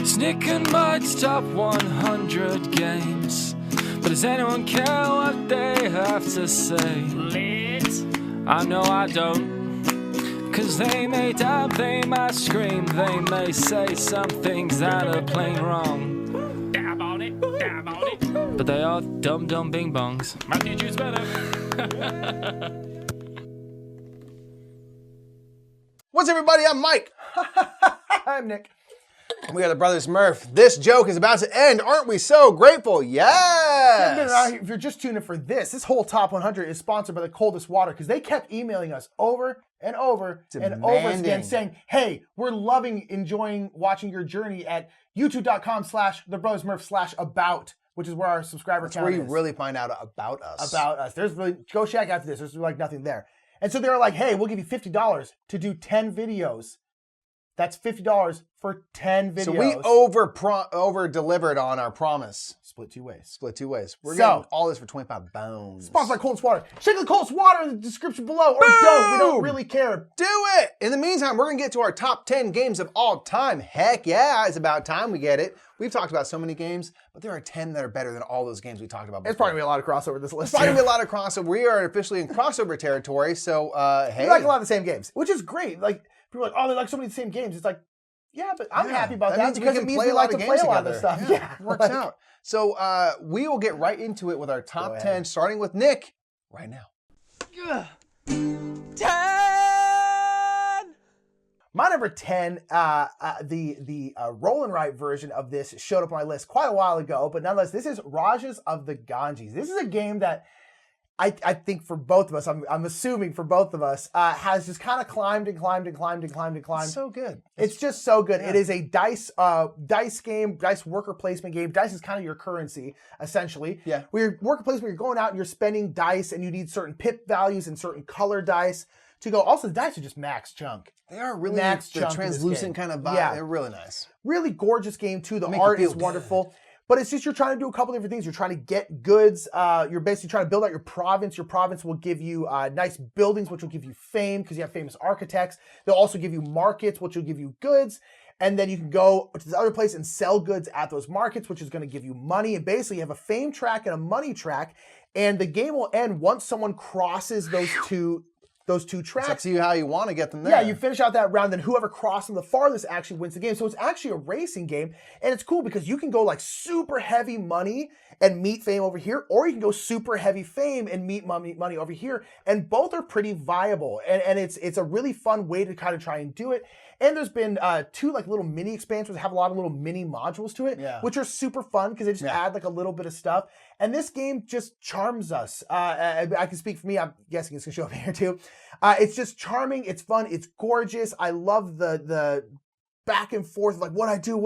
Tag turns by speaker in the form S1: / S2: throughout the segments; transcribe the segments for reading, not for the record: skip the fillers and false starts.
S1: It's Nick and Mike's top 100 games. But does anyone care what they have to say? Let's. I know I don't. Cause they may dab, they might scream, they may say some things that are plain wrong. Dab on it, dab on it. But they are dumb dumb bing bongs. My teacher's better.
S2: What's everybody? I'm Mike.
S3: I'm Nick.
S2: We got the Brothers Murph. This joke is about to end. Aren't we so grateful? Yes!
S3: If you're just tuning in for this whole Top 100 is sponsored by the Coldest Water because they kept emailing us over and over and over again saying, hey, we're loving, enjoying watching your journey at youtube.com/thebrothersmurph/about, which is where our subscriber count is.
S2: That's where you really find out about us.
S3: About us. There's really, go check after this. There's like nothing there. And so they were like, hey, we'll give you $50 to do 10 videos. That's $50 for 10 videos.
S2: So we over-delivered on our promise.
S3: Split two ways.
S2: We're getting all this for 25 bones.
S3: Sponsored by Coldest Water. Check the Coldest Water in the description below. Or don't. We don't really care.
S2: Do it. In the meantime, we're going to get to our top 10 games of all time. Heck yeah, it's about time we get it. We've talked about so many games, but there are 10 that are better than all those games we talked about before.
S3: There's probably going to be a lot of crossover in this list.
S2: There's probably going to be a lot of crossover. We are officially in crossover territory, so hey.
S3: We like a lot of the same games, which is great. Like, people are like, oh, they like so many of the same games. It's like, yeah, but I'm happy about that because it means we like to play a lot of this stuff.
S2: Yeah, it works out. So we will get right into it with our top 10, starting with Nick right now.
S1: 10!
S3: My number 10, the roll and write version of this showed up on my list quite a while ago, but nonetheless, this is Rajas of the Ganges. This is a game that I think for both of us, I'm assuming for both of us, has just kind of climbed. It's
S2: so good.
S3: It's just so good. Yeah. It is a dice game, dice worker placement game. Dice is kind of your currency, essentially. Yeah. Where your worker placement, you're going out and you're spending dice, and you need certain pip values and certain color dice to go. Also, the dice are just max chunk.
S2: They are really max chunk. Translucent kind of vibe. Yeah. They're really nice.
S3: Really gorgeous game too. The art is wonderful. But it's just you're trying to do a couple different things. You're trying to get goods. You're basically trying to build out your province. Your province will give you nice buildings, which will give you fame because you have famous architects. They'll also give you markets, which will give you goods. And then you can go to this other place and sell goods at those markets, which is going to give you money. And basically you have a fame track and a money track. And the game will end once someone crosses those two tracks.
S2: It's up to you how you want to get them there.
S3: Yeah, you finish out that round, then whoever crosses them the farthest actually wins the game. So it's actually a racing game, and it's cool because you can go like super heavy money and meet fame over here, or you can go super heavy fame and meet money over here, and both are pretty viable. And it's a really fun way to kind of try and do it. And there's been two like little mini expansions that have a lot of little mini modules to it, which are super fun because they just add like a little bit of stuff. And this game just charms us. I can speak for me. I'm guessing it's gonna show up here too. It's just charming. It's fun. It's gorgeous. I love the back and forth, like what do I do?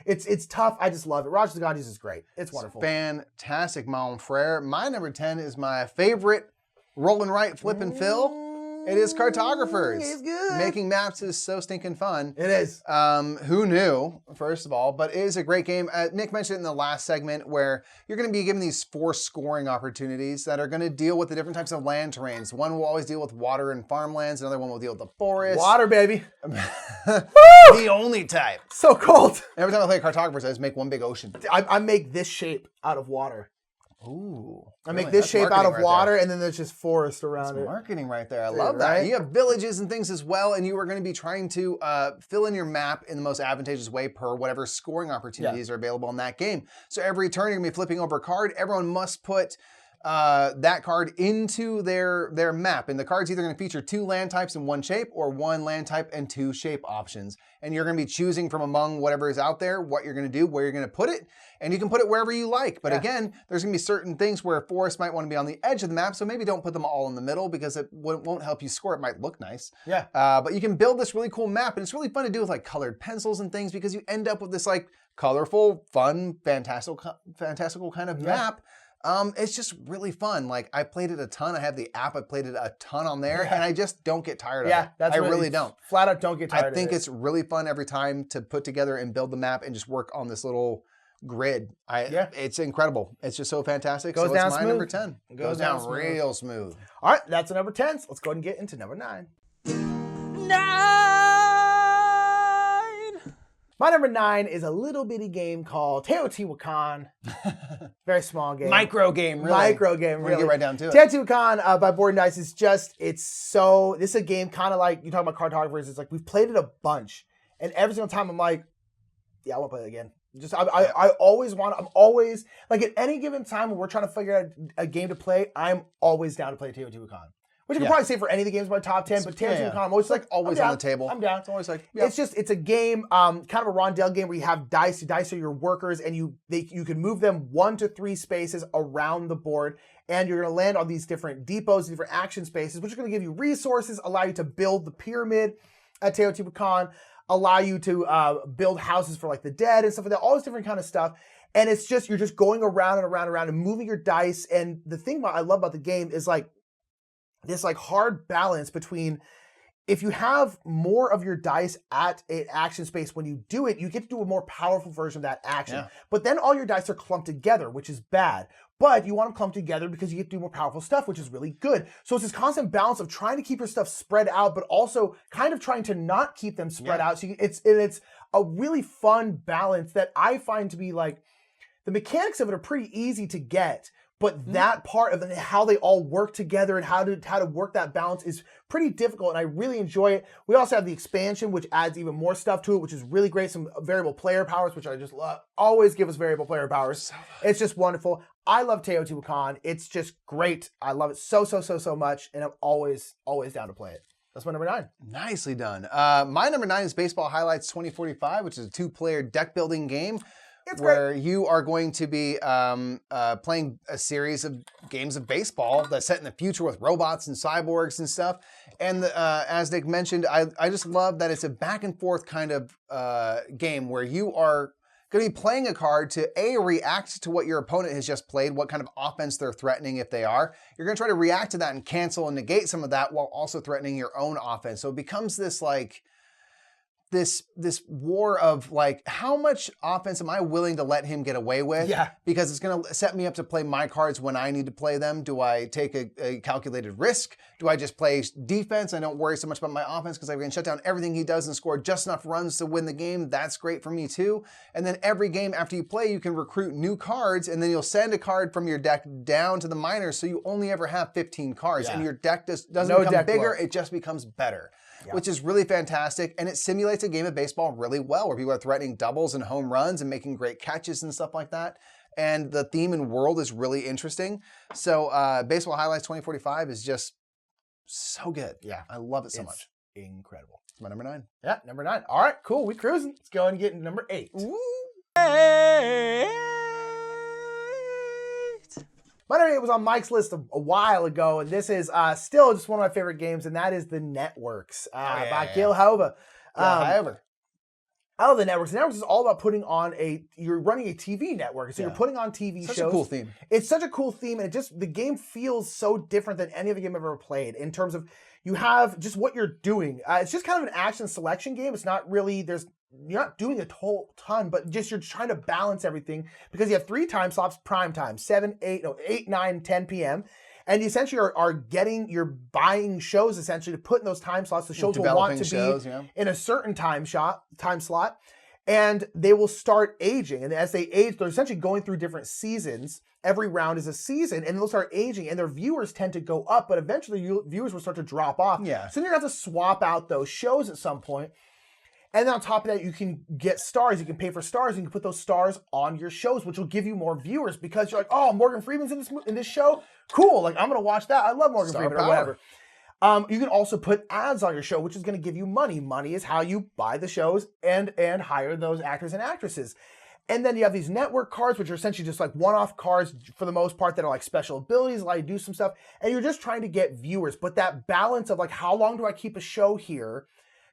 S3: It's tough. I just love it. Rajas of the Ganges is great. It's wonderful.
S2: Fantastic, mon frere. My number 10 is my favorite roll and write, flip and fill. It is Cartographers.
S3: It's good.
S2: Making maps is so stinking fun.
S3: It is.
S2: Who knew, first of all, but it is a great game. Nick mentioned it in the last segment where you're going to be given these 4 scoring opportunities that are going to deal with the different types of land terrains. One will always deal with water and farmlands. Another one will deal with the forest.
S3: Water, baby.
S2: The only type.
S3: So cold.
S2: Every time I play Cartographers, I just make one big ocean.
S3: I make this shape out of water.
S2: Ooh.
S3: I make this shape out of water, and then there's just forest around it.
S2: Marketing right there. I love that. You have villages and things as well, and you are going to be trying to fill in your map in the most advantageous way per whatever scoring opportunities are available in that game. So every turn, you're going to be flipping over a card. Everyone must put that card into their map. And the card's either going to feature 2 land types in one shape or 1 land type and 2 shape options. And you're going to be choosing from among whatever is out there, what you're going to do, where you're going to put it. And you can put it wherever you like. But again, there's going to be certain things where forests might want to be on the edge of the map. So maybe don't put them all in the middle because it won't help you score. It might look nice. Yeah. But you can build this really cool map. And it's really fun to do with like colored pencils and things because you end up with this like colorful, fun, fantastical kind of map. It's just really fun. Like I played it a ton. I have the app. I played it a ton on there, and I just don't get tired of it. I really don't.
S3: Flat out don't get tired of it.
S2: I think it's really fun every time to put together and build the map and just work on this little grid. It's incredible. It's just so fantastic.
S3: Goes down smooth.
S2: Number 10. Goes down real smooth.
S3: All right, that's a number 10. So let's go ahead and get into number 9. My number 9 is a little bitty game called Teotihuacan. Very small game.
S2: Micro game, really.
S3: Micro game, really.
S2: Get right down to it.
S3: Teotihuacan by Board and Dice is just, this is a game kind of like, you talk about cartographers, it's like we've played it a bunch. And every single time I'm like, yeah, I want to play it again. I always like at any given time when we're trying to figure out a game to play, I'm always down to play Teotihuacan. Which you can probably say for any of the games in my top 10, but Teotihuacan, I'm always like,
S2: always on the table.
S3: I'm down.
S2: It's always like,
S3: It's a game, kind of a rondelle game where you have dice. The dice are your workers, and you can move them 1 to 3 spaces around the board, and you're going to land on these different depots, different action spaces, which are going to give you resources, allow you to build the pyramid at Teotihuacan, allow you to build houses for like the dead and stuff like that, all this different kind of stuff. And it's just, you're just going around and around and around and moving your dice. And the thing I love about the game is like this like hard balance between, if you have more of your dice at an action space when you do it, you get to do a more powerful version of that action. Yeah. But then all your dice are clumped together, which is bad. But you want them clumped together because you get to do more powerful stuff, which is really good. So it's this constant balance of trying to keep your stuff spread out, but also kind of trying to not keep them spread out. So it's a really fun balance that I find to be like, the mechanics of it are pretty easy to get. But that part of how they all work together and how to work that balance is pretty difficult, and I really enjoy it. We also have the expansion, which adds even more stuff to it, which is really great. Some variable player powers, which I just love. Always give us variable player powers. It's just wonderful. I love Teotihuacan. It's just great. I love it so much, and I'm always down to play it. That's my number 9.
S2: Nicely done. My number 9 is Baseball Highlights 2045, which is a 2-player deck building game. Where you are going to be playing a series of games of baseball that's set in the future with robots and cyborgs and stuff. And as Nick mentioned, I just love that it's a back and forth kind of game where you are going to be playing a card to react to what your opponent has just played, what kind of offense they're threatening if they are. You're going to try to react to that and cancel and negate some of that while also threatening your own offense. So it becomes this like, this war of like, how much offense am I willing to let him get away with? Yeah. Because it's going to set me up to play my cards when I need to play them. Do I take a calculated risk? Do I just play defense? I don't worry so much about my offense because I can shut down everything he does and score just enough runs to win the game. That's great for me too. And then every game after you play, you can recruit new cards, and then you'll send a card from your deck down to the minors, so you only ever have 15 cards, and your deck doesn't become bigger, it just becomes better. Yeah. Which is really fantastic, and it simulates a game of baseball really well, where people are threatening doubles and home runs and making great catches and stuff like that. And the theme and world is really interesting. So Baseball Highlights 2045 is just so good. Yeah, I love it so much.
S3: Incredible.
S2: It's my number 9.
S3: Yeah, number 9. All right, cool. We cruising. Let's go and get number 8.
S2: Ooh.
S3: My number 8 was on Mike's list a while ago, and this is still just one of my favorite games, and that is The Networks by Gil Hova. I love The Networks. The Networks is all about putting on you're running a TV network, so you're putting on TV shows.
S2: Such a cool theme.
S3: It's such a cool theme, and the game feels so different than any other game I've ever played in terms of you have just what you're doing. It's just kind of an action selection game. It's not really, you're not doing a ton, but just you're trying to balance everything because you have 3 time slots, prime time, 8, 9, 10 p.m. And you essentially you're buying shows essentially to put in those time slots. The shows will want to be in a certain time slot, and they will start aging. And as they age, they're essentially going through different seasons. Every round is a season, and they'll start aging, and their viewers tend to go up, but eventually viewers will start to drop off. Yeah. So then you're going to have to swap out those shows at some point. And then on top of that, you can get stars. You can pay for stars. And you can put those stars on your shows, which will give you more viewers because you're like, oh, Morgan Freeman's in this show? Cool. Like, I'm going to watch that. I love Morgan Freeman or whatever. You can also put ads on your show, which is going to give you money. Money is how you buy the shows and hire those actors and actresses. And then you have these network cards, which are essentially just like one-off cards for the most part that are like special abilities, allow you to do some stuff. And you're just trying to get viewers. But that balance of like, how long do I keep a show here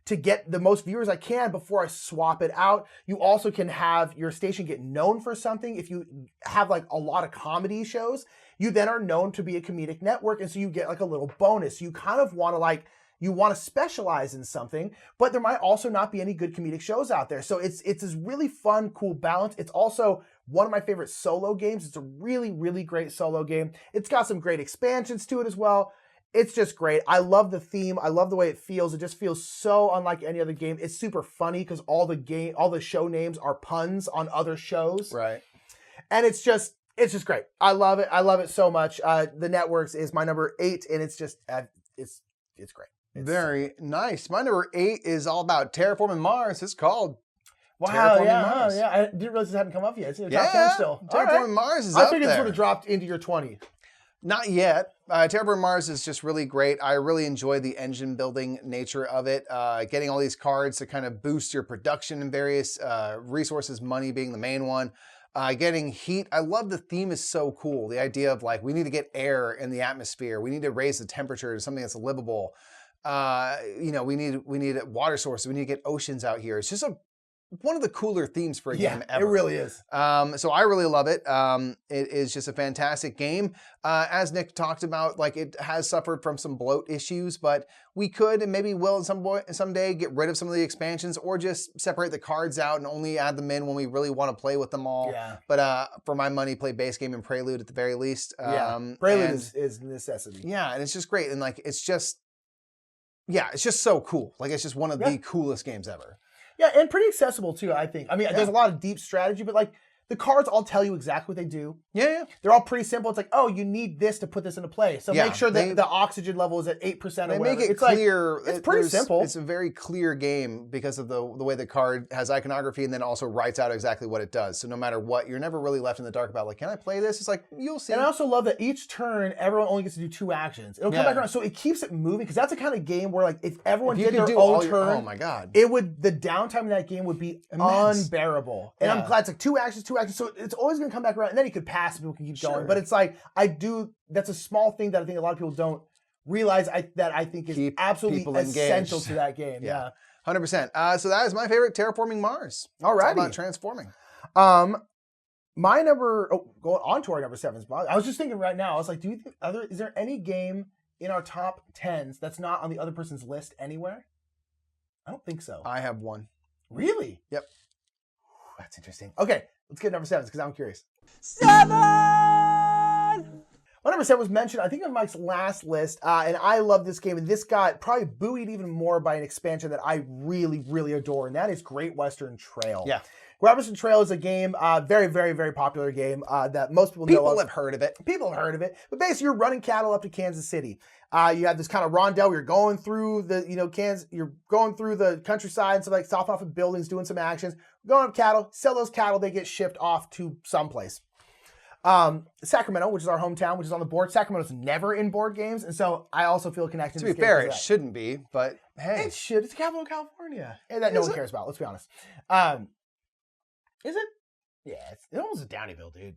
S3: to get the most viewers I can before I swap it out? You also can have your station get known for something. If you have like a lot of comedy shows, you then are known to be a comedic network. And so you get like a little bonus. You kind of want to you want to specialize in something, but there might also not be any good comedic shows out there. So it's this really fun, cool balance. It's also one of my favorite solo games. It's a really, really great solo game. It's got some great expansions to it as well. it's just great. I love the theme. I love the way it feels. It just feels so unlike any other game. It's super funny because all the show names are puns on other shows.
S2: Right.
S3: And it's just great. I love it. I love it so much. The Networks is my number 8, and it's just it's great. It's
S2: very nice. My number 8 is all about terraforming Mars. It's called
S3: wow,
S2: Terraforming Mars.
S3: Yeah. I didn't realize this hadn't come up yet. It's in your top 10 still.
S2: Terraforming Mars is up there.
S3: I figured this would have dropped into your 20.
S2: Not yet. Terraforming Mars is just really great. I really enjoy the engine building nature of it. Getting all these cards to kind of boost your production in various resources, money being the main one. Getting heat. I love the theme is so cool. The idea of like, we need to get air in the atmosphere. We need to raise the temperature to something that's livable. We need water sources. We need to get oceans out here. It's just one of the cooler themes for a game ever.
S3: It really is.
S2: So I really love it. It is just a fantastic game. As Nick talked about, like it has suffered from some bloat issues, but we could and maybe will someday get rid of some of the expansions or just separate the cards out and only add them in when we really want to play with them all.
S3: Yeah.
S2: But for my money, play base game and Prelude at the very least.
S3: Prelude is necessity.
S2: Yeah, and it's just great. And like it's just so cool. Like it's just one of the coolest games ever.
S3: Yeah, and pretty accessible too, I think. I mean, there's a lot of deep strategy, but like the cards all tell you exactly what they do.
S2: Yeah.
S3: They're all pretty simple. It's like, oh, you need this to put this into play. So make sure that the oxygen level is at 8% or whatever.
S2: They make it
S3: it's
S2: clear.
S3: Like, it's pretty simple.
S2: It's a very clear game because of the way the card has iconography and then also writes out exactly what it does. So no matter what, you're never really left in the dark about like, can I play this? It's like, you'll see.
S3: And I also love that each turn, everyone only gets to do 2 actions. It'll come back around. So it keeps it moving because that's the kind of game where like if everyone did their own turn,
S2: oh my God.
S3: The downtime in that game would be unbearable. And I'm glad it's like 2 actions. So it's always going to come back around, and then you could pass and people can keep going. But it's like, that's a small thing that I think a lot of people don't realize that I think is absolutely essential to that game. Yeah.
S2: 100%. So that is my favorite, Terraforming Mars.
S3: All right.
S2: It's all about transforming.
S3: My number, going on to our number 7. I was just thinking right now, I was like, do you think is there any game in our top 10s that's not on the other person's list anywhere? I don't think so.
S2: I have one.
S3: Really?
S2: Yep.
S3: That's interesting. Okay, let's get number 7 because I'm curious.
S2: 7!
S3: My number 7 was mentioned, I think, on Mike's last list, and I love this game, and this got probably buoyed even more by an expansion that I really, really adore, and that is Great Western Trail.
S2: Yeah.
S3: Great Western Trail is a game, very, very, very popular game that most people know of.
S2: People have heard of it.
S3: People have heard of it. But basically, you're running cattle up to Kansas City. You have this kind of rondelle where you're going through you're going through the countryside and stuff, like stopping off at buildings, doing some actions, going up cattle, sell those cattle, they get shipped off to someplace. Sacramento, which is our hometown, which is on the board. Sacramento's never in board games, and so I also feel connected to this game.
S2: To be fair, it shouldn't be, but hey.
S3: It should. It's the capital of California. And that no one cares about, let's be honest. Is it? Yeah, it's almost a Downeyville, dude.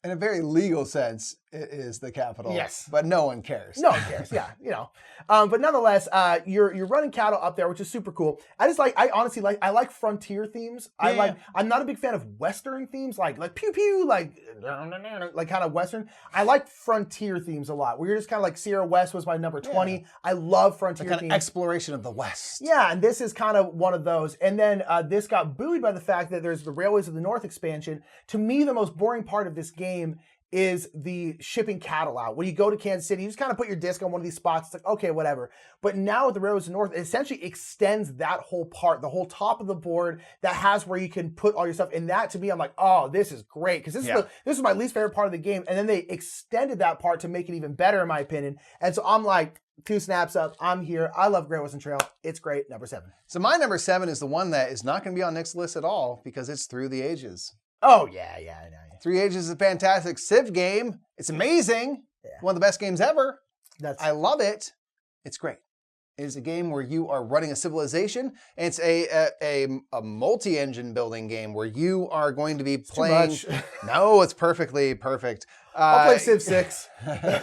S2: In a very legal sense, it is the capital.
S3: Yes.
S2: But no one cares.
S3: No one cares, yeah, But nonetheless, you're running cattle up there, which is super cool. I honestly like frontier themes.
S2: Yeah.
S3: I'm not a big fan of Western themes, like pew pew, like kind of Western. I like frontier themes a lot, where you're just kind of like Sierra West was my number 20. Yeah. I love frontier themes.
S2: Kind of exploration of the West.
S3: Yeah, and this is kind of one of those. And then this got buoyed by the fact that there's the Railways of the North expansion. To me, the most boring part of this game is the shipping cattle out. When you go to Kansas City, you just kind of put your disc on one of these spots. It's like, okay, whatever. But now with the Railroads of the North, it essentially extends that whole part, the whole top of the board that has where you can put all your stuff. And that, to me, I'm like, oh, this is great. Because this is my least favorite part of the game. And then they extended that part to make it even better, in my opinion. And so I'm like, 2 snaps up. I'm here. I love Great Western Trail. It's great. Number 7.
S2: So my number 7 is the one that is not going to be on Nick's list at all because it's Through the Ages.
S3: Oh, yeah, I know.
S2: 3 Ages is a fantastic Civ game. It's amazing.
S3: Yeah.
S2: One of the best games ever.
S3: I
S2: love it. It's great. It is a game where you are running a civilization. And it's a multi-engine building game where you are going to be playing.
S3: Too much.
S2: No, it's perfectly perfect.
S3: I'll play Civ 6.
S2: You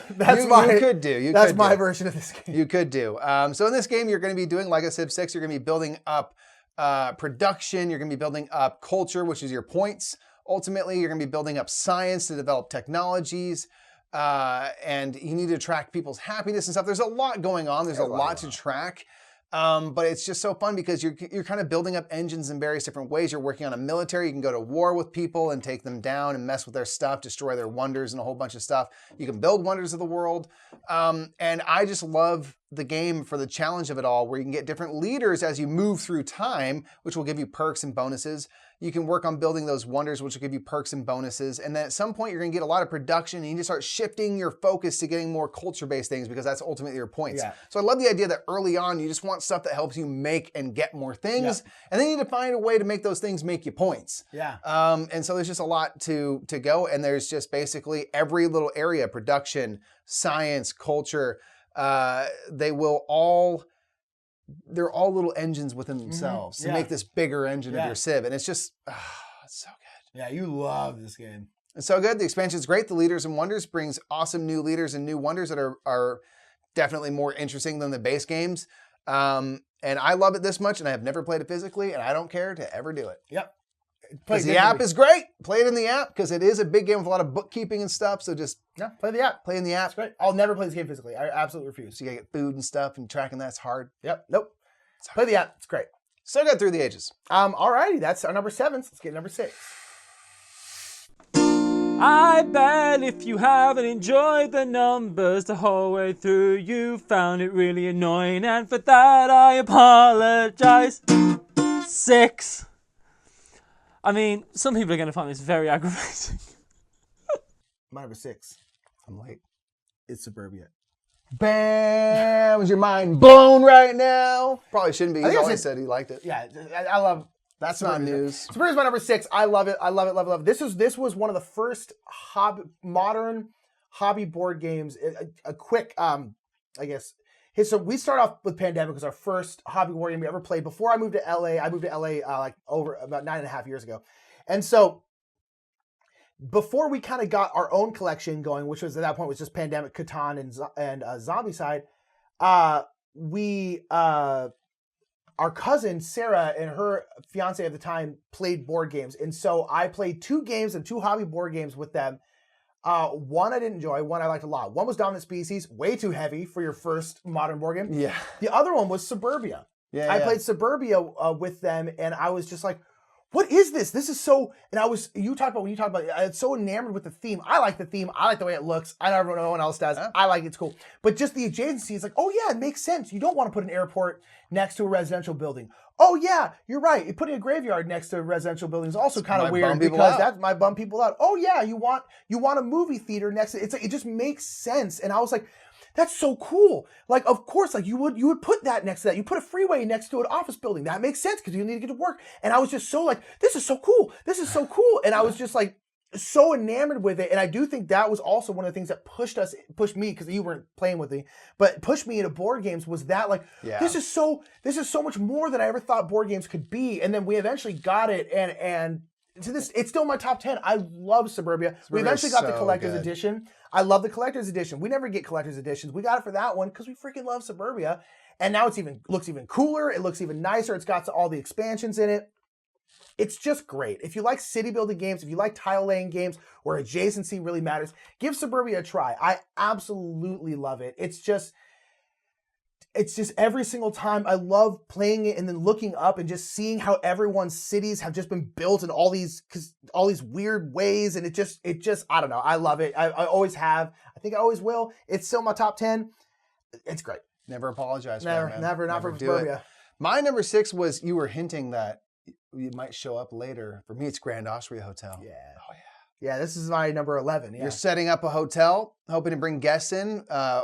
S2: could do.
S3: That's my version of this game.
S2: You could do. So in this game, you're going to be doing like a Civ 6. You're going to be building up production. You're going to be building up culture, which is your points. Ultimately, you're going to be building up science to develop technologies, and you need to track people's happiness and stuff. There's a lot going on. There's a lot to track. But it's just so fun because you're kind of building up engines in various different ways. You're working on a military. You can go to war with people and take them down and mess with their stuff, destroy their wonders and a whole bunch of stuff. You can build wonders of the world. And I just love the game for the challenge of it all, where you can get different leaders as you move through time, which will give you perks and bonuses. You can work on building those wonders, which will give you perks and bonuses. And then at some point, you're going to get a lot of production, and you need to start shifting your focus to getting more culture-based things, because that's ultimately your points.
S3: Yeah.
S2: So I love the idea that early on, you just want stuff that helps you make and get more things.
S3: Yeah.
S2: And then you need to find a way to make those things make you points.
S3: Yeah.
S2: And so there's just a lot to go. And there's just basically every little area, production, science, culture, they're all little engines within themselves to make this bigger engine of your Civ. And it's just, it's so good.
S3: Yeah, you love this game.
S2: It's so good. The expansion is great. The Leaders and Wonders brings awesome new leaders and new wonders that are definitely more interesting than the base games. And I love it this much, and I have never played it physically, and I don't care to ever do it.
S3: Yep.
S2: Because the app is great. Play it in the app, because it is a big game with a lot of bookkeeping and stuff. So just
S3: play the app.
S2: Play in the app.
S3: It's great. I'll never play this game physically. I absolutely refuse.
S2: So you gotta get food and stuff, and tracking that's hard.
S3: Yep. Nope. Play the app. It's great.
S2: So good through the ages.
S3: Alrighty, that's our number 7. So let's get number 6.
S1: I bet if you haven't enjoyed the numbers the whole way through, you found it really annoying, and for that I apologize. 6. I mean, some people are going to find this very aggravating.
S3: My number 6.
S2: I'm late.
S3: It's Suburbia.
S2: Bam! Is your mind blown right now? Probably shouldn't be. He always said he liked it.
S3: Yeah, I love.
S2: That's not news.
S3: Suburbia's my number 6. I love it. I love it. Love it. Love it. This was one of the first modern hobby board games. A quick, I guess. So we start off with Pandemic as our first hobby board game we ever played. Before I moved to LA, like over about 9.5 years ago, and so before we kind of got our own collection going, which was at that point was just Pandemic, Catan, and Zombicide, our cousin Sarah and her fiance at the time played board games, and so I played 2 games and 2 hobby board games with them. One I didn't enjoy, one I liked a lot. One was Dominant Species, way too heavy for your first modern board game.
S2: Yeah.
S3: The other one was Suburbia. I played Suburbia with them, and I was just like, what is this? This is so, and when you talk about it, I was so enamored with the theme. I like the theme. I like the way it looks. I know no one else does. I like it. It's cool. But just the adjacency is like, oh yeah, it makes sense. You don't want to put an airport next to a residential building. Oh yeah, you're right. Putting a graveyard next to a residential building is also kind of weird, because that might bum people out. Oh yeah, you want a movie theater next to it. It just makes sense. And I was like, that's so cool. Like, of course, like you would put that next to that. You put a freeway next to an office building. That makes sense because you need to get to work. And I was just so like, this is so cool. This is so cool. And I was just like so enamored with it. And I do think that was also one of the things that pushed me, because you weren't playing with me, but pushed me into board games, was that like, this is so much more than I ever thought board games could be. And then we eventually got it, and to this, it's still my top 10. I love Suburbia. We eventually got the collector's edition. I love the collector's edition. We never get collector's editions. We got it for that one because we freaking love Suburbia. And now looks even cooler. It looks even nicer. It's got all the expansions in it. It's just great. If you like city building games, if you like tile laying games where adjacency really matters, give Suburbia a try. I absolutely love it. It's just every single time I love playing it and then looking up and just seeing how everyone's cities have just been built in all these weird ways. And it just, I don't know. I love it. I always have. I think I always will. It's still my top 10. It's great.
S2: Never apologize.
S3: Never, not for Suburbia.
S2: My number 6 was, you were hinting that you might show up later. For me, it's Grand Austria Hotel.
S3: Yeah.
S2: Oh yeah.
S3: Yeah, this is my number 11. Yeah.
S2: You're setting up a hotel, hoping to bring guests in.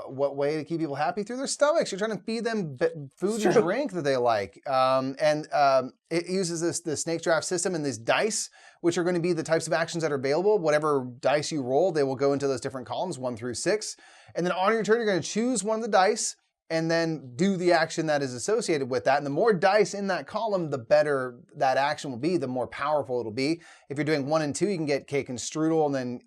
S2: What way to keep people happy? Through their stomachs. You're trying to feed them food and drink that they like. It uses the snake draft system and these dice, which are going to be the types of actions that are available. Whatever dice you roll, they will go into those different columns, 1 through 6. And then on your turn, you're going to choose one of the dice and then do the action that is associated with that. And the more dice in that column, the better that action will be, the more powerful it'll be. If you're doing 1 and 2, you can get cake and strudel, and then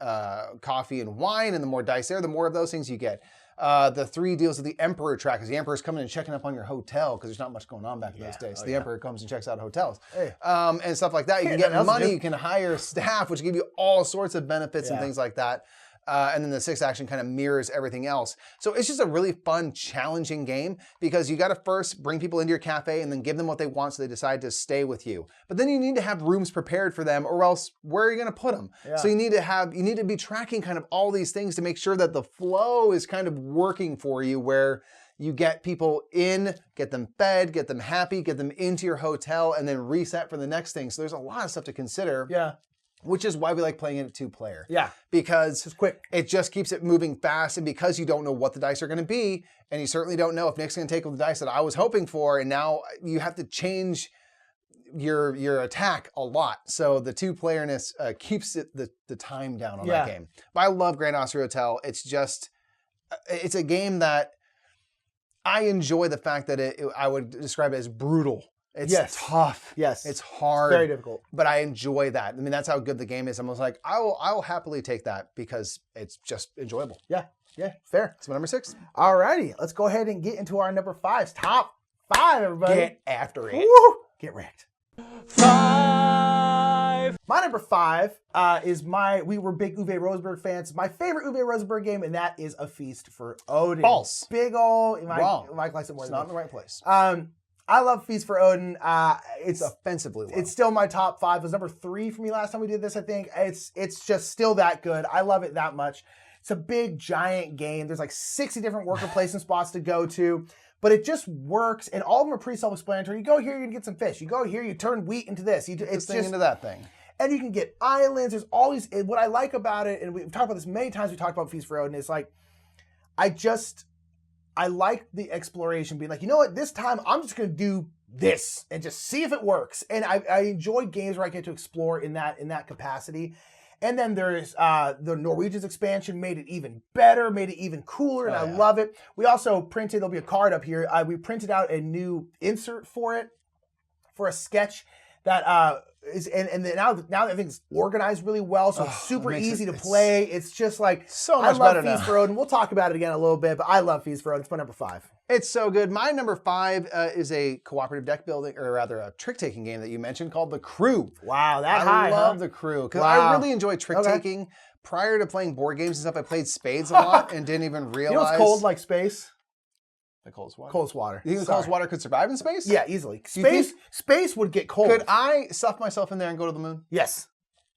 S2: coffee and wine, and the more dice there, the more of those things you get. The 3 deals with the Emperor track, because the Emperor's coming and checking up on your hotel, because there's not much going on back in those days. So the Emperor comes and checks out hotels. Hey. And stuff like that. You can get money, you can hire staff, which give you all sorts of benefits and things like that. And then the 6th action kind of mirrors everything else. So it's just a really fun, challenging game because you got to first bring people into your cafe and then give them what they want so they decide to stay with you. But then you need to have rooms prepared for them, or else where are you going to put them?
S3: Yeah.
S2: So you need to be tracking kind of all these things to make sure that the flow is kind of working for you, where you get people in, get them fed, get them happy, get them into your hotel, and then reset for the next thing. So there's a lot of stuff to consider.
S3: Yeah.
S2: Which is why we like playing it at 2-player.
S3: Yeah.
S2: Because
S3: it's quick.
S2: It just keeps it moving fast, and because you don't know what the dice are going to be, and you certainly don't know if Nick's going to take the dice that I was hoping for, and now you have to change your attack a lot. So the 2-playerness keeps the time down on that game. But I love Grand Austria Hotel. It's a game that I enjoy the fact that I would describe it as brutal. It's tough.
S3: Yes.
S2: It's hard.
S3: Very difficult.
S2: But I enjoy that. I mean, that's how good the game is. I'm almost like, I will happily take that because it's just enjoyable.
S3: Yeah. Yeah. Fair.
S2: It's my number 6.
S3: All righty. Let's go ahead and get into our number 5s. Top 5, everybody.
S2: Get after it.
S3: Woo! Get wrecked.
S1: 5.
S3: My number 5 is we were big Uwe Rosenberg fans. My favorite Uwe Rosenberg game, and that is A Feast for Odin.
S2: False.
S3: Big ol'.
S2: Wrong.
S3: Mike likes it more
S2: It's
S3: than
S2: not in the right place.
S3: I love Feast for Odin.
S2: It's offensively low.
S3: It's still my top 5. It was number 3 for me last time we did this, I think. It's just still that good. I love it that much. It's a big, giant game. There's like 60 different worker placement spots to go to. But it just works, and all of them are pretty self-explanatory. You go here, you get some fish. You go here, you turn wheat into this. It's
S2: thing into that thing.
S3: And you can get islands. There's all these. What I like about it, and we've talked about this many times. We talked about Feast for Odin. It's like, I like the exploration. Being like, you know what? This time I'm just going to do this and just see if it works. And I enjoy games where I get to explore in that capacity. And then there's the Norwegians expansion made it even better, made it even cooler, and I love it. We also printed, there'll be a card up here, we printed out a new insert for it, for a sketch that now everything's organized really well, so it's super easy to play. It's just like,
S2: so much better now.
S3: I love Feast for Odin. We'll talk about it again in a little bit, but I love Feast for Odin. It's my number 5.
S2: It's so good. My number 5 is a cooperative deck building, or rather a trick-taking game that you mentioned called The Crew.
S3: Wow,
S2: I love The Crew because I really enjoy trick-taking. Prior to playing board games and stuff, I played spades a lot and didn't even realize.
S3: You know what's cold like space?
S2: The coldest water.
S3: Coldest water.
S2: You think the coldest water could survive in space?
S3: Yeah, easily. Space would get cold.
S2: Could I stuff myself in there and go to the moon?
S3: Yes.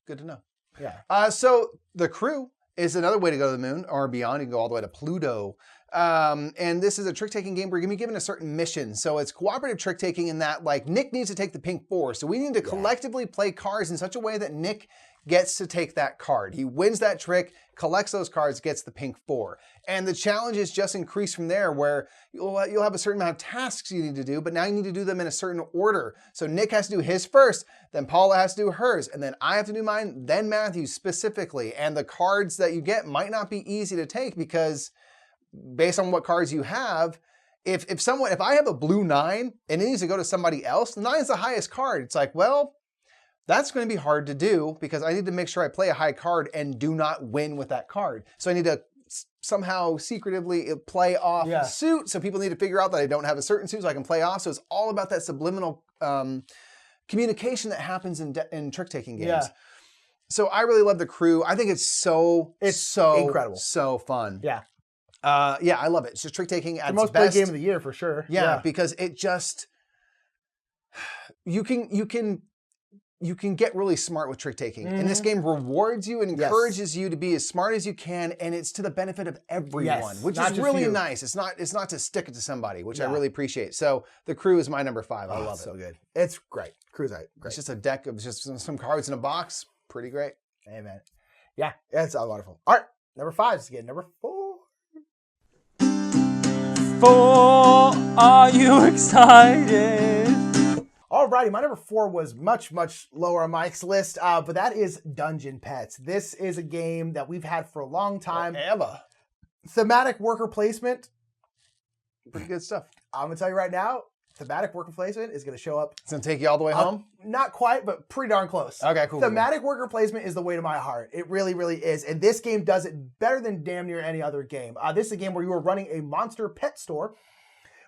S2: Good to know.
S3: Yeah.
S2: So The Crew is another way to go to the moon or beyond. You can go all the way to Pluto. And this is a trick-taking game where you're going to be given a certain mission. So it's cooperative trick-taking in that, like, Nick needs to take the pink 4. So we need to collectively play cards in such a way that Nick gets to take that card. He wins that trick, collects those cards, gets the pink 4. And the challenges just increase from there, where you'll have a certain amount of tasks you need to do, but now you need to do them in a certain order. So Nick has to do his first, then Paula has to do hers, and then I have to do mine, then Matthew specifically. And the cards that you get might not be easy to take because based on what cards you have, if I have a blue 9 and it needs to go to somebody else, 9 is the highest card. It's like, well, that's going to be hard to do because I need to make sure I play a high card and do not win with that card. So I need to somehow secretively play off suit. So people need to figure out that I don't have a certain suit so I can play off. So it's all about that subliminal communication that happens in trick-taking games.
S3: Yeah.
S2: So I really love The Crew. I think it's so
S3: incredible.
S2: So fun.
S3: Yeah.
S2: I love it. It's just trick-taking at its
S3: most
S2: best.
S3: played game of the year for sure.
S2: Yeah, because it just, you can get really smart with trick-taking. And this game rewards you and encourages you to be as smart as you can, and it's to the benefit of everyone, which is really nice. It's not to stick it to somebody, which I really appreciate. So The Crew is my number 5. I love it.
S3: So good. It's great. Crew's great.
S2: It's just a deck of just some cards in a box. Pretty great.
S3: Amen. Yeah, it's wonderful. All right, number 5 is again number 4.
S1: 4, are you excited?
S3: Alrighty, my number 4 was much, much lower on Mike's list, but that is Dungeon Pets. This is a game that we've had for a long time.
S2: Forever.
S3: Thematic worker placement.
S2: Pretty good stuff.
S3: I'm going to tell you right now, thematic worker placement is going to show up.
S2: It's going to take you all the way home?
S3: Not quite, but pretty darn close.
S2: Okay, cool.
S3: Thematic worker placement is the way to my heart. It really, really is. And this game does it better than damn near any other game. This is a game where you are running a monster pet store,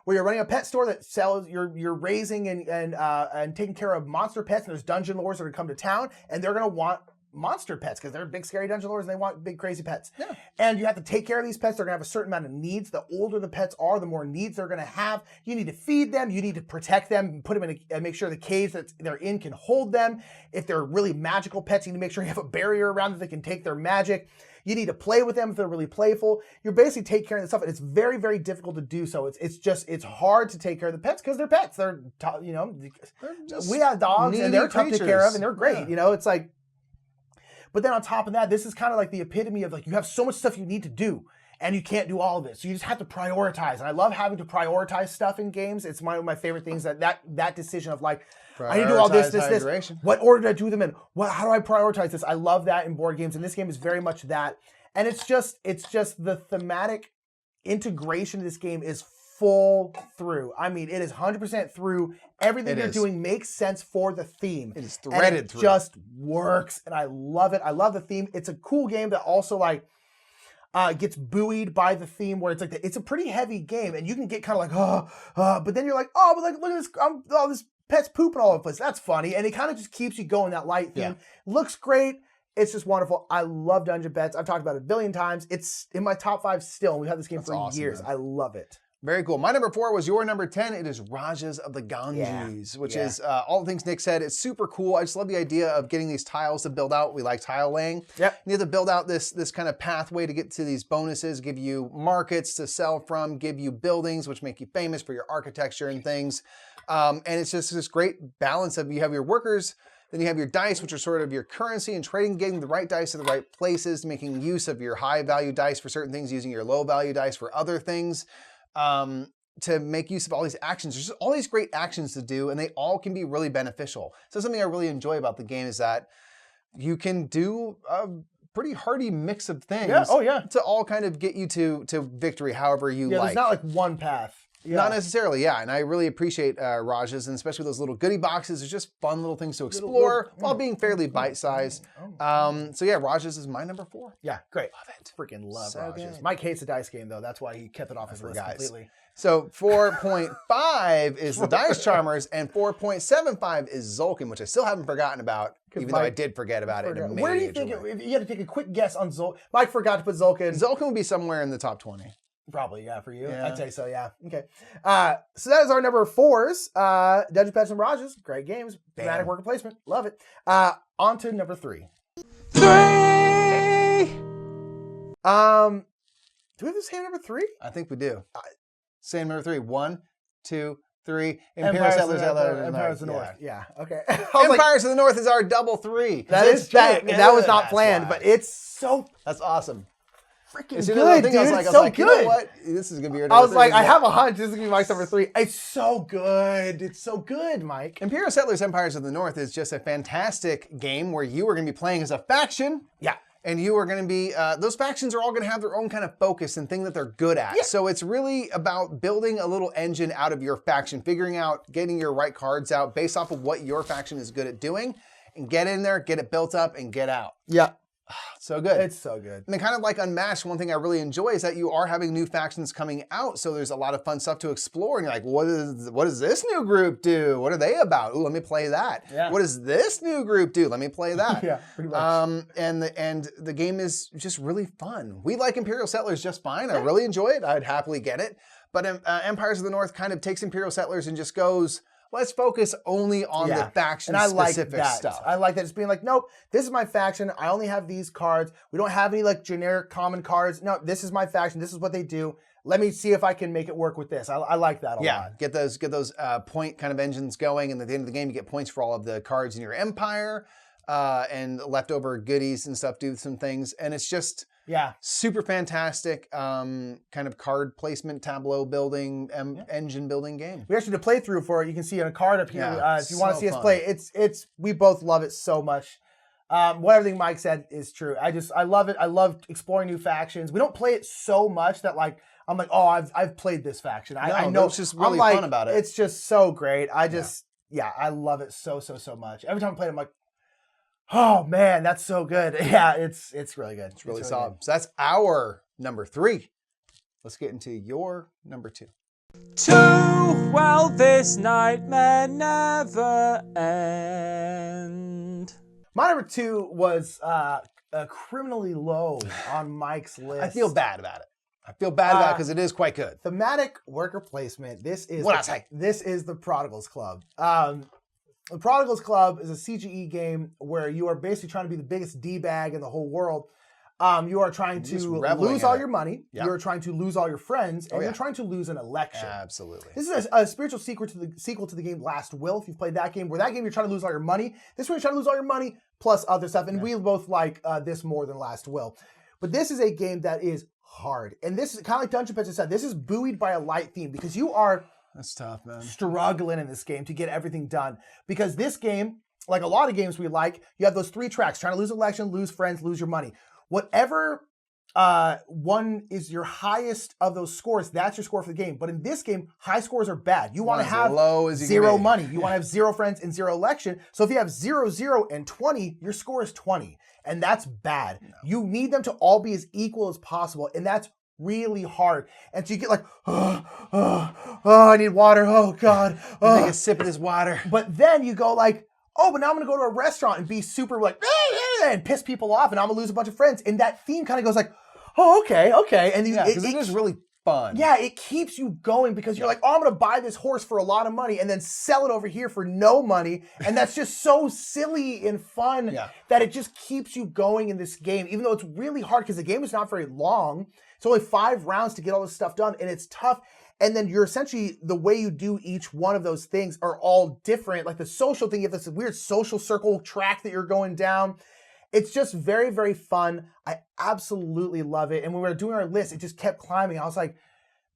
S3: where you're running a pet store that sells, you're raising and taking care of monster pets, and there's dungeon lords that are going to come to town, and they're going to want monster pets because they're big scary dungeon lords and they want big crazy pets.
S2: Yeah.
S3: And you have to take care of these pets. They're gonna have a certain amount of needs. The older the pets are, the more needs they're gonna have. You need to feed them. You need to protect them. Put them in and make sure the cage that they're in can hold them. If they're really magical pets, you need to make sure you have a barrier around that they can take their magic. You need to play with them if they're really playful. You're basically taking care of the stuff, and it's very, very difficult to do so. It's hard to take care of the pets because they're pets. They're we have dogs and they're tough to take care of and they're great.
S2: Yeah.
S3: It's like, but then on top of that, this is kind of like the epitome of like you have so much stuff you need to do and you can't do all of it, so you just have to prioritize. And I love having to prioritize stuff in games. It's one of my favorite things that decision of like. I need to do all this. What order do I do them in? How do I prioritize this? I love that in board games, and this game is very much that. And it's just the thematic integration of this game is full through. I mean, it is 100% through. Everything you're doing makes sense for the theme.
S2: It is threaded through.
S3: It just works, and I love it. I love the theme. It's a cool game that also like gets buoyed by the theme, where it's like it's a pretty heavy game, and you can get kind of like but then you're like but like look at this this pet's pooping all over the place. That's funny. And it kind of just keeps you going, that light theme. Yeah. Looks great. It's just wonderful. I love Dungeon Pets. I've talked about it a billion times. It's in my top 5 still. We've had this game for years. Man. I love it.
S2: Very cool. My number 4 was your number 10. It is Rajas of the Ganges, which is all the things Nick said. It's super cool. I just love the idea of getting these tiles to build out. We like tile laying.
S3: Yep.
S2: You have to build out this kind of pathway to get to these bonuses, give you markets to sell from, give you buildings, which make you famous for your architecture and things. And it's just this great balance of you have your workers, then you have your dice, which are sort of your currency, and trading, getting the right dice to the right places, making use of your high value dice for certain things, using your low value dice for other things. To make use of all these actions. There's just all these great actions to do, and they all can be really beneficial. So something I really enjoy about the game is that you can do a pretty hearty mix of things to all kind of get you to victory however you like.
S3: There's not like one path. Yeah.
S2: Not necessarily, and I really appreciate Rajas, and especially those little goodie boxes. It's just fun little things to explore while being fairly bite-sized. So yeah, Rajas is my number 4.
S3: Yeah, great.
S2: Love it.
S3: Freaking love
S2: So
S3: Rajas.
S2: good.
S3: Mike hates the dice game, though. That's why he kept it off his list completely.
S2: So 4.5 is the Dice Charmers, and 4.75 is Zolkin, which I still haven't forgotten about, even though I did forget about it.
S3: Where do you think, if you had to take a quick guess on Zolkin, Mike forgot to put Zolkin.
S2: Zolkin would be somewhere in the top 20.
S3: Probably, yeah, for you.
S2: Yeah.
S3: I'd say so, yeah. Okay. So that is our number 4s. Dungeon Pets and Rajas, great games. Dramatic worker placement, love it. On to number 3.
S2: 3!
S3: Do we have the same number 3?
S2: I think we do. Same number 3. 1, 2, 3.
S3: Empires of the North. Yeah. Okay. Empires
S2: of the North is our double 3.
S3: That was not planned, but it's so.
S2: That's awesome.
S3: Freaking good, dude. It's so good.
S2: You know what? This is going to be your number 3.
S3: I was like, I have a hunch this is going to be Mike's number 3. It's so good. It's so good, Mike.
S2: Imperial Settlers Empires of the North is just a fantastic game where you are going to be playing as a faction.
S3: Yeah.
S2: And you are going to be, those factions are all going to have their own kind of focus and thing that they're good at. Yeah. So it's really about building a little engine out of your faction, figuring out, getting your right cards out based off of what your faction is good at doing, and get in there, get it built up, and get out.
S3: Yeah.
S2: So good.
S3: It's so good.
S2: And then kind of like Unmatched, one thing I really enjoy is that you are having new factions coming out. So there's a lot of fun stuff to explore. And you're like, what does this new group do? What are they about? Ooh, let me play that. Yeah. What does this new group do? Let me play that.
S3: Yeah, pretty much.
S2: And the game is just really fun. We like Imperial Settlers just fine. I really enjoy it. I'd happily get it. But Empires of the North kind of takes Imperial Settlers and just goes, let's focus only on the faction-specific stuff.
S3: I like that. Just being like, nope, this is my faction. I only have these cards. We don't have any like generic common cards. No, this is my faction. This is what they do. Let me see if I can make it work with this. I like that a lot.
S2: Yeah, get those point kind of engines going, and at the end of the game, you get points for all of the cards in your empire and leftover goodies and stuff. Do some things, and it's just.
S3: Yeah.
S2: Super fantastic kind of card placement, tableau building, engine building game.
S3: We actually did a playthrough for it. You can see on a card up here. If you want to see us play, it's we both love it so much. What everything Mike said is true. I love it. I love exploring new factions. We don't play it so much that like I'm like, oh, I've played this faction. I know
S2: it's just really fun about it.
S3: It's just so great. I love it so much. Every time I play it, I'm like, oh man, that's so good. Yeah, it's really good.
S2: It's really solid. Good. So that's our number 3. Let's get into your number 2.
S1: 2, well, this nightmare never end.
S3: My number 2 was criminally low on Mike's list.
S2: I feel bad about it. I feel bad about it because it is quite good.
S3: Thematic worker placement. This is the Prodigals Club. The Prodigals Club is a CGE game where you are basically trying to be the biggest D-bag in the whole world. You are trying to lose all your money. Yep. You are trying to lose all your friends, and you're trying to lose an election.
S2: Absolutely.
S3: This is a spiritual sequel to the game Last Will. If you've played that game, you're trying to lose all your money. This one you're trying to lose all your money plus other stuff, and we both like this more than Last Will. But this is a game that is hard, and this is kind of like Dungeon Pitcher said. This is buoyed by a light theme because you are
S2: that's tough, man.
S3: Struggling in this game to get everything done because this game, like a lot of games we like, you have those 3 tracks: trying to lose election, lose friends, lose your money. Whatever one is your highest of those scores, that's your score for the game. But in this game, high scores are bad. You want to have
S2: low as
S3: 0 money. You want to have 0 friends and 0 election. So if you have 0, 0, and 20, your score is 20. And that's bad. No. You need them to all be as equal as possible. And that's really hard. And so you get like, I need water. Oh, God.
S2: Take a sip of this water.
S3: But then you go like, oh, but now I'm going to go to a restaurant and be super like, and piss people off, and I'm going to lose a bunch of friends. And that theme kind of goes like, oh, okay. And
S2: because it is really fun.
S3: Yeah, it keeps you going because you're like, oh, I'm going to buy this horse for a lot of money and then sell it over here for no money. And that's just so silly and fun that it just keeps you going in this game, even though it's really hard because the game is not very long. It's only 5 rounds to get all this stuff done, and it's tough. And then you're essentially, the way you do each one of those things are all different. Like the social thing, you have this weird social circle track that you're going down. It's just very, very fun. I absolutely love it. And when we were doing our list, it just kept climbing. I was like,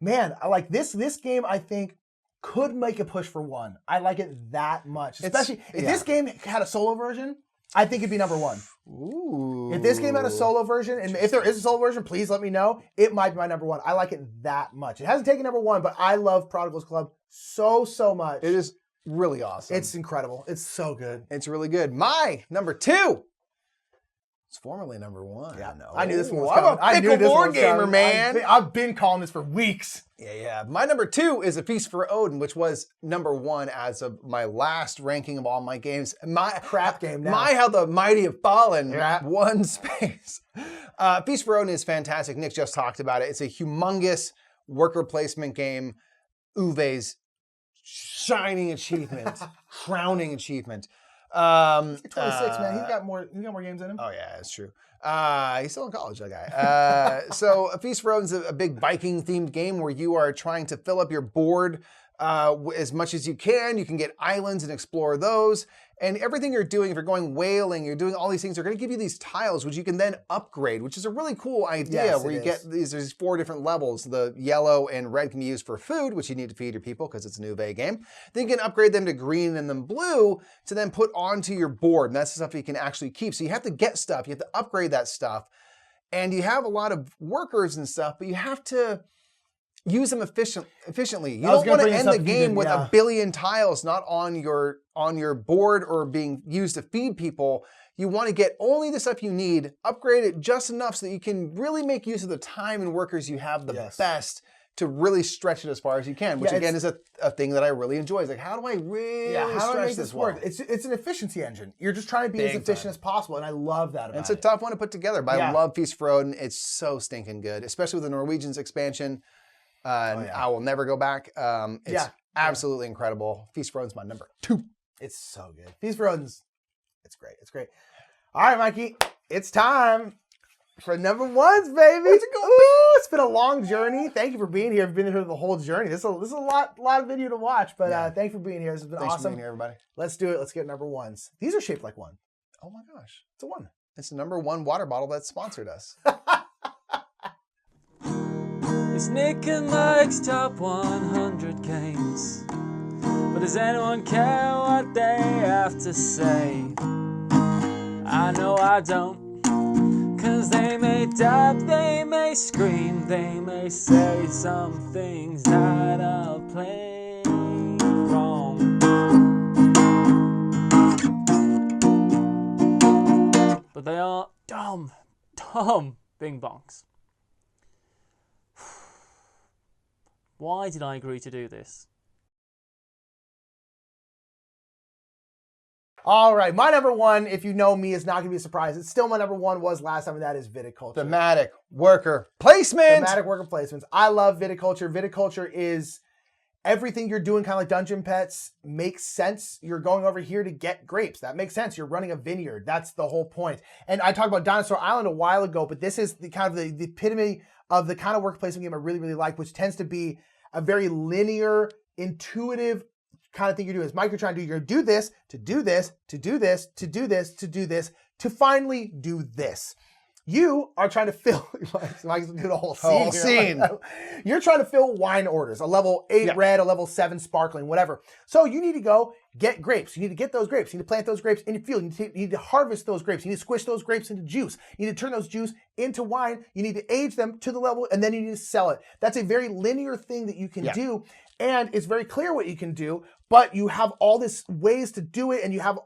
S3: man, I like this. This game, I think, could make a push for 1. I like it that much. Especially if this game had a solo version, I think it'd be number 1.
S2: Ooh.
S3: If this game had a solo version, and if there is a solo version, please let me know. It might be my number 1. I like it that much. It hasn't taken number 1, but I love Prodigals Club so much.
S2: It is really awesome.
S3: It's incredible. It's so good.
S2: It's really good. My number 2. It's formerly number 1.
S3: Yeah, I knew this one was
S2: coming. I'm a fickle board gamer, man.
S3: I've been calling this for weeks.
S2: Yeah. My number 2 is A Feast for Odin, which was number 1 as of my last ranking of all my games. My
S3: crap game now.
S2: My, how the mighty have fallen. One space. Feast for Odin is fantastic. Nick just talked about it. It's a humongous worker placement game. Uwe's shining achievement, crowning achievement.
S3: 26, man. He's got more games in him.
S2: Oh yeah, that's true. He's still in college, that guy. So A Feast for Odin is a big Viking themed game where you are trying to fill up your board as much as you can. You can get islands and explore those. And everything you're doing, if you're going whaling, you're doing all these things, they're going to give you these tiles, which you can then upgrade, which is a really cool idea where you get there's 4 different levels. The yellow and red can be used for food, which you need to feed your people because it's a new Uwe game. Then you can upgrade them to green and then blue to then put onto your board. And that's the stuff you can actually keep. So you have to get stuff. You have to upgrade that stuff. And you have a lot of workers and stuff, but you have to use them efficiently. You don't want to end the game with 1 billion tiles not on your board or being used to feed people. You want to get only the stuff you need, upgrade it just enough so that you can really make use of the time and workers you have the best to really stretch it as far as you can, which again is a thing that I really enjoy. It's like, how do I really stretch this work?
S3: It's an efficiency engine. You're just trying to be as efficient as possible, and I love that about it.
S2: It's a tough one to put together, but I love Feast for Odin. It's so stinking good, especially with the Norwegians expansion. I will never go back. It's absolutely incredible. Feast for Odin's my number 2.
S3: It's so good. Feast for Odin's, it's great. It's great. All right, Mikey, it's time for number 1s, baby. It's been a long journey. Thank you for being here. I've been here the whole journey. This is a lot of video to watch, but thank you for being here. This has been awesome.
S2: Thanks for being here, everybody.
S3: Let's do it. Let's get number 1s. These are shaped like 1.
S2: Oh my gosh.
S3: It's a 1.
S2: It's the number 1 water bottle that sponsored us.
S1: It's Nick and Mike's top 100 games. But does anyone care what they have to say? I know I don't. 'Cause they may dab, they may scream, they may say some things that are plain wrong. But they are dumb bing bongs. Why did I agree to do this?
S3: All right, my number one, if you know me, is not going to be a surprise. It's still my number one, was last time, and that is viticulture.
S2: Thematic worker placement.
S3: Thematic worker placements. I love viticulture. Viticulture is everything you're doing, kind of like Dungeon Pets, makes sense. You're going over here to get grapes. That makes sense. You're running a vineyard. That's the whole point. And I talked about Dinosaur Island a while ago, but this is the kind of the epitome of the kind of worker placement game I really, really like, which tends to be a very linear, intuitive kind of thing you do. Is Mike, you're trying to do, you're going to do this, to do this, to do this, to do this, to do this, to finally do this. You are trying to fill, Mike's doing a whole scene. You're trying to fill wine orders, a level 8 red, a level 7 sparkling, whatever. So you need to go get grapes. You need to get those grapes. You need to plant those grapes in your field. You need to harvest those grapes. You need to squish those grapes into juice. You need to turn those juice into wine. You need to age them to the level, and then you need to sell it. That's a very linear thing that you can do. And it's very clear what you can do, but you have all these ways to do it, and you have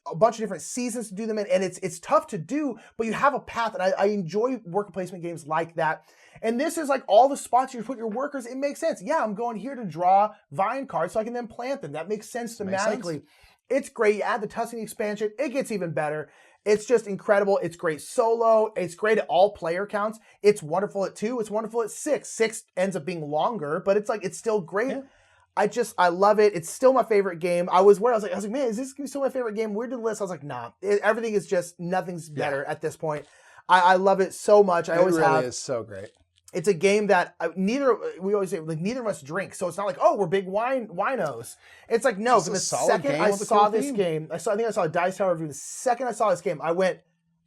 S3: a bunch of different seasons to do them in, and it's tough to do, but you have a path, and I enjoy worker placement games like that. And this is like all the spots you put your workers, it makes sense. Yeah, I'm going here to draw vine cards so I can then plant them. That makes sense thematically. It's great. You add the Tuscany expansion, it gets even better. It's just incredible. It's great solo. It's great at all player counts. It's wonderful at 2. It's wonderful at 6. 6 ends up being longer, but it's still great. Yeah. I love it. It's still my favorite game. I was like, man, is this gonna be still my favorite game? Where did the list? I was like, nah. Everything is just, nothing's better at this point. I love it so much. It really
S2: is so great.
S3: It's a game that we always say, like, neither of us drink. So it's not like, oh, we're big winos. It's like, no, for the second I saw this game, I think I saw a Dice Tower review. The second I saw this game, I went,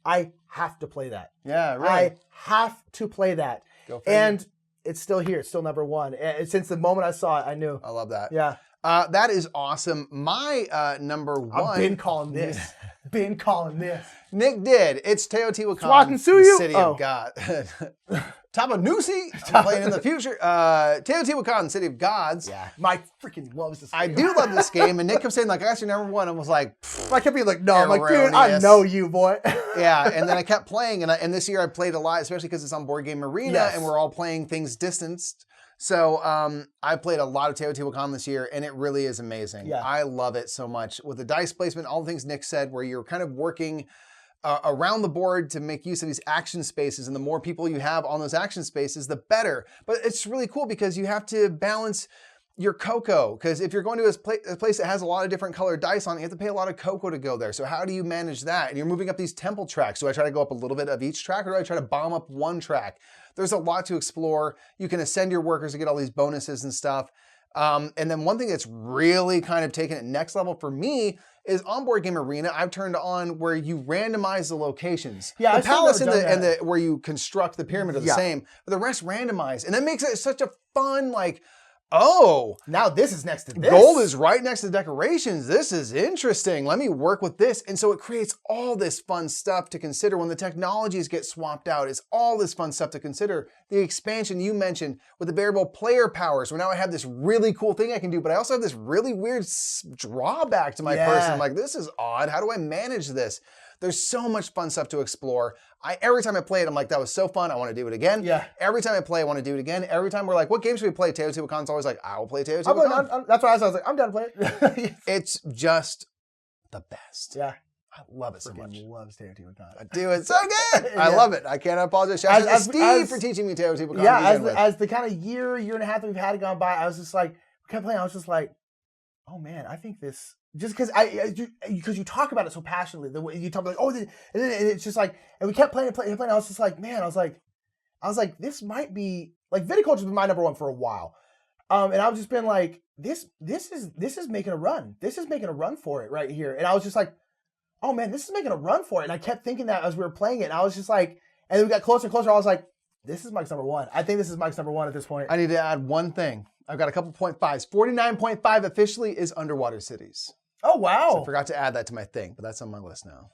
S3: I have to play that.
S2: Yeah, right.
S3: I have to play that. And it's still here. It's still number one. And since the moment I saw it, I knew.
S2: I love that.
S3: Yeah.
S2: That is awesome. My number one.
S3: I've been calling this.
S2: Nick did. It's Teotihuacan, City of God. Tabanusi, I'm playing in the future. Teotihuacan, City of Gods.
S3: Yeah, Mike freaking loves this game.
S2: I do love this game, and Nick kept saying, like, I got your number one, and was like,
S3: I kept being like, no, I'm like, dude, I know you, boy.
S2: Yeah, and then I kept playing, and this year I played a lot, especially because it's on Board Game Arena, and we're all playing things distanced. So I played a lot of Teotihuacan this year, and it really is amazing. Yeah. I love it so much. With the dice placement, all the things Nick said, where you're kind of working around the board to make use of these action spaces, and the more people you have on those action spaces, the better. But it's really cool because you have to balance your cocoa, because if you're going to a place that has a lot of different colored dice on it, you have to pay a lot of cocoa to go there. So how do you manage that? And you're moving up these temple tracks. Do I try to go up a little bit of each track, or do I try to bomb up one track? There's a lot to explore. You can ascend your workers to get all these bonuses and stuff. And then one thing that's really kind of taken it next level for me is on Board Game Arena, I've turned on where you randomize the locations. Yeah, the palace and the where you construct the pyramid are the same, but the rest randomized. And that makes it such a fun, like, oh,
S3: now this is next to this.
S2: Gold is right next to the decorations. This is interesting. Let me work with this. And so it creates all this fun stuff to consider when the technologies get swapped out. It's all this fun stuff to consider. The expansion you mentioned with the variable player powers, where now I have this really cool thing I can do, but I also have this really weird drawback to my person. I'm like, this is odd. How do I manage this? There's so much fun stuff to explore. Every time I play it, I'm like, that was so fun. I want to do it again. Yeah. Every time I play, I want to do it again. Every time we're like, what game should we play? Teotihuacan's always like, I will play Teotihuacan.
S3: That's why I was like, I'm done playing.
S2: It's just the best.
S3: Yeah.
S2: I love it so much.
S3: Loves Teotihuacan.
S2: I do it so good. I love it. I cannot apologize. Shout out to Steve for teaching me Teotihuacan.
S3: Yeah, as the kind of year and a half that we've had gone by, I was just like, we kept playing. I was just like, oh man, I think this. Just because you talk about it so passionately, the way you talk about, and it's just like, and we kept playing. I was just like, man, I was like, this might be like viticulture's been my number one for a while, and I've just been like, this is making a run. This is making a run for it right here, and I was just like, oh man, this is making a run for it, and I kept thinking that as we were playing it, and I was just like, and then we got closer and closer. I was like, this is Mike's number one. I think this is Mike's number one at this point.
S2: I need to add one thing. I've got a couple 0.5s. 49.5 officially is Underwater Cities.
S3: Oh, wow.
S2: So I forgot to add that to my thing, but that's on my list now.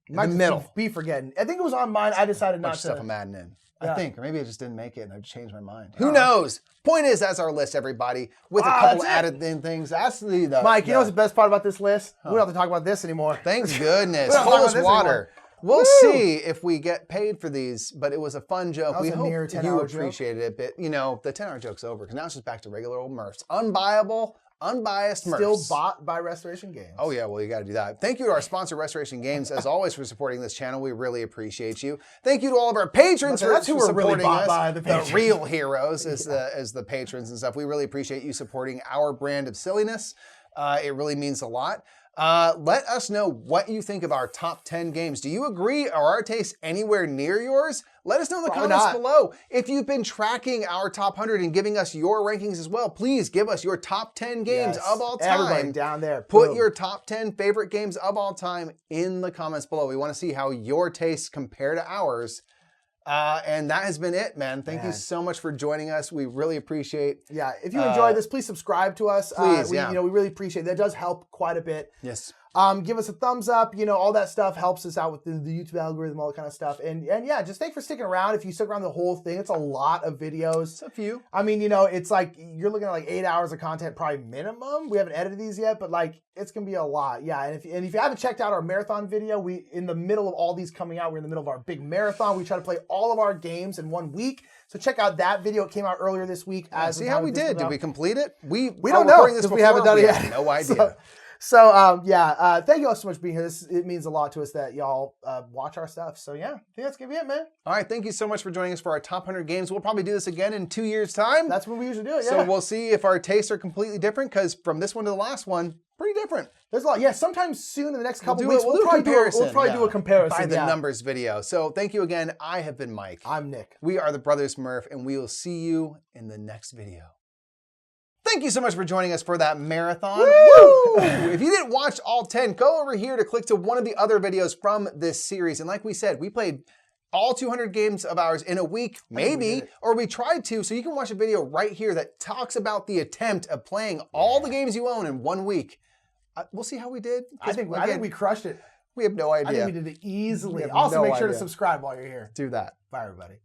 S3: Mike's
S2: in the middle.
S3: Be forgetting. I think it was on mine. I decided not to.
S2: Stuff I'm adding in. Yeah. I think, or maybe I just didn't make it and I changed my mind. Who knows? Point is, that's our list, everybody, with a couple added in things. That's the
S3: Mike, you know what's the best part about this list? We don't have to talk about this anymore.
S2: Thank goodness. Cold as water. We'll see if we get paid for these, but it was a fun joke. We hope you appreciated it. But, you know, the 10-hour joke's over because now it's just back to regular old Murphs. Unbuyable, unbiased Smurfs.
S3: Still bought by Restoration Games.
S2: Oh yeah, well you got to do that. Thank you to our sponsor, Restoration Games, as always, for supporting this channel. We really appreciate you. Thank you to all of our patrons for supporting really us. By the real heroes as the patrons and stuff. We really appreciate you supporting our brand of silliness. It really means a lot. Let us know what you think of our top 10 games. Do you agree? Are our tastes anywhere near yours? Let us know in the comments below. If you've been tracking our top 100 and giving us your rankings as well, please give us your top 10 games of all time.
S3: Everybody down there.
S2: Put your top 10 favorite games of all time in the comments below. We want to see how your tastes compare to ours. And that has been it, man. Thank you so much for joining us. We really appreciate.
S3: Yeah, if you enjoyed this, please subscribe to us.
S2: Please,
S3: we really appreciate it. That does help quite a bit.
S2: Yes.
S3: Give us a thumbs up. All that stuff helps us out with the YouTube algorithm, all that kind of stuff. And yeah, just thanks for sticking around. If you stuck around the whole thing, it's a lot of videos.
S2: It's a few.
S3: I mean, it's like you're looking at like 8 hours of content, probably minimum. We haven't edited these yet, but like it's gonna be a lot. Yeah, and if you haven't checked out our marathon video, we in the middle of all these coming out, we're in the middle of our big marathon. We try to play all of our games in 1 week. So check out that video. It came out earlier this week.
S2: See how we did. Did we complete it? We
S3: don't know because we haven't done it yet.
S2: No idea.
S3: So thank you all so much for being here. It means a lot to us that y'all watch our stuff. So yeah, I think that's gonna be it, man.
S2: All right, thank you so much for joining us for our top 100 games. We'll probably do this again in 2 years' time.
S3: That's when we usually do it. Yeah.
S2: So we'll see if our tastes are completely different, because from this one to the last one, pretty different.
S3: There's a lot. Yeah, sometime soon in the next couple weeks,
S2: we'll probably
S3: do a comparison
S2: by the numbers video. So thank you again. I have been Mike.
S3: I'm Nick.
S2: We are the Brothers Smurf, and we will see you in the next video. Thank you so much for joining us for that marathon. Woo! If you didn't watch all 10, go over here to click to one of the other videos from this series. And like we said, we played all 200 games of ours in a week, maybe, or we tried to. So you can watch a video right here that talks about the attempt of playing all the games you own in 1 week. We'll see how we did.
S3: I think we crushed it.
S2: We have no idea.
S3: I think we did it easily. Also, make sure to subscribe while you're here.
S2: Do that.
S3: Bye, everybody.